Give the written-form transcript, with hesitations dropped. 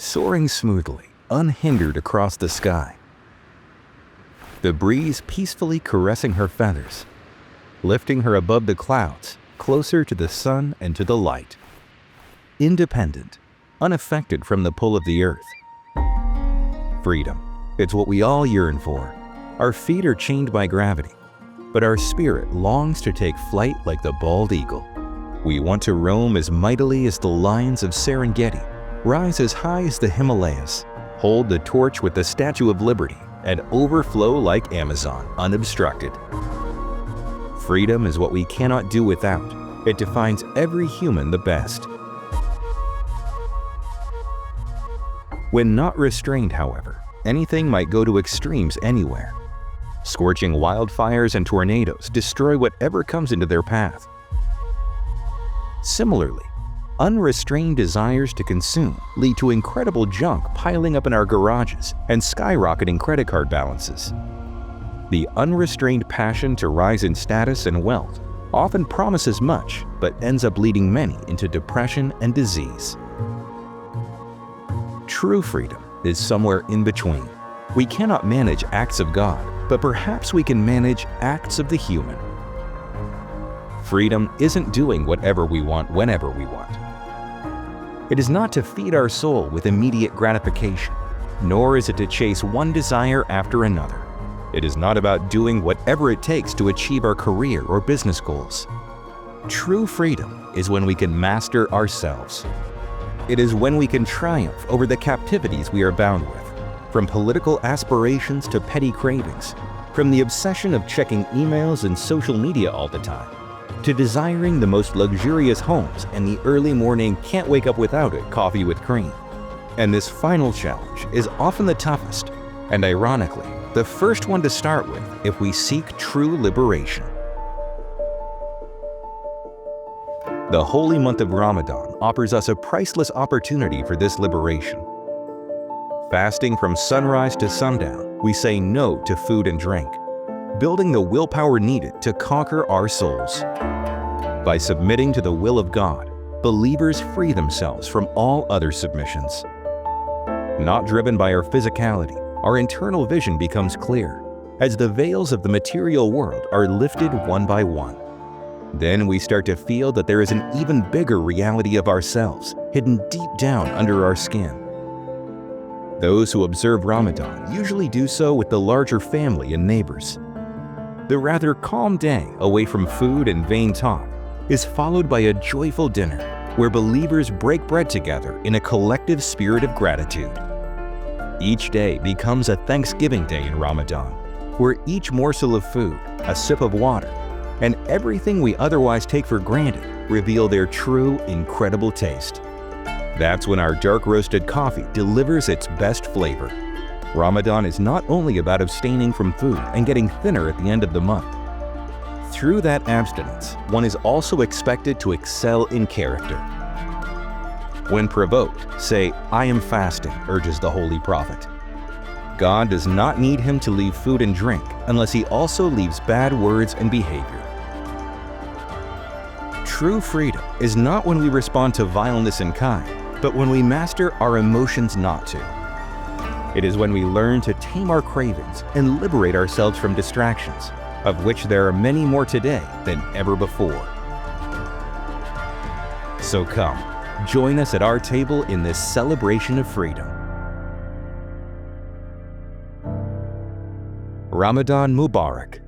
soaring smoothly, unhindered across the sky. The breeze peacefully caressing her feathers, lifting her above the clouds, closer to the sun and to the light. Independent, unaffected from the pull of the earth. Freedom. It's what we all yearn for. Our feet are chained by gravity, but our spirit longs to take flight like the bald eagle. We want to roam as mightily as the lions of Serengeti, rise as high as the Himalayas, hold the torch with the Statue of Liberty, and overflow like Amazon, unobstructed. Freedom is what we cannot do without. It defines every human the best. When not restrained, however, anything might go to extremes anywhere. Scorching wildfires and tornadoes destroy whatever comes into their path. Similarly, unrestrained desires to consume lead to incredible junk piling up in our garages and skyrocketing credit card balances. The unrestrained passion to rise in status and wealth often promises much, but ends up leading many into depression and disease. True freedom is somewhere in between. We cannot manage acts of God, but perhaps we can manage acts of the human. Freedom isn't doing whatever we want whenever we want. It is not to feed our soul with immediate gratification, nor is it to chase one desire after another. It is not about doing whatever it takes to achieve our career or business goals. True freedom is when we can master ourselves. It is when we can triumph over the captivities we are bound with, from political aspirations to petty cravings, from the obsession of checking emails and social media all the time, to desiring the most luxurious homes and the early morning can't-wake-up-without-it coffee with cream. And this final challenge is often the toughest, and ironically, the first one to start with if we seek true liberation. The holy month of Ramadan offers us a priceless opportunity for this liberation. Fasting from sunrise to sundown, we say no to food and drink, building the willpower needed to conquer our souls. By submitting to the will of God, believers free themselves from all other submissions. Not driven by our physicality, our internal vision becomes clear, as the veils of the material world are lifted one by one. Then we start to feel that there is an even bigger reality of ourselves, hidden deep down under our skin. Those who observe Ramadan usually do so with the larger family and neighbors. The rather calm day away from food and vain talk is followed by a joyful dinner where believers break bread together in a collective spirit of gratitude. Each day becomes a Thanksgiving day in Ramadan, where each morsel of food, a sip of water, and everything we otherwise take for granted reveal their true, incredible taste. That's when our dark roasted coffee delivers its best flavor. Ramadan is not only about abstaining from food and getting thinner at the end of the month. Through that abstinence, one is also expected to excel in character. When provoked, say, "I am fasting," urges the Holy Prophet. God does not need him to leave food and drink unless he also leaves bad words and behavior. True freedom is not when we respond to vileness in kind, but when we master our emotions not to. It is when we learn to tame our cravings and liberate ourselves from distractions, of which there are many more today than ever before. So come, join us at our table in this celebration of freedom. Ramadan Mubarak.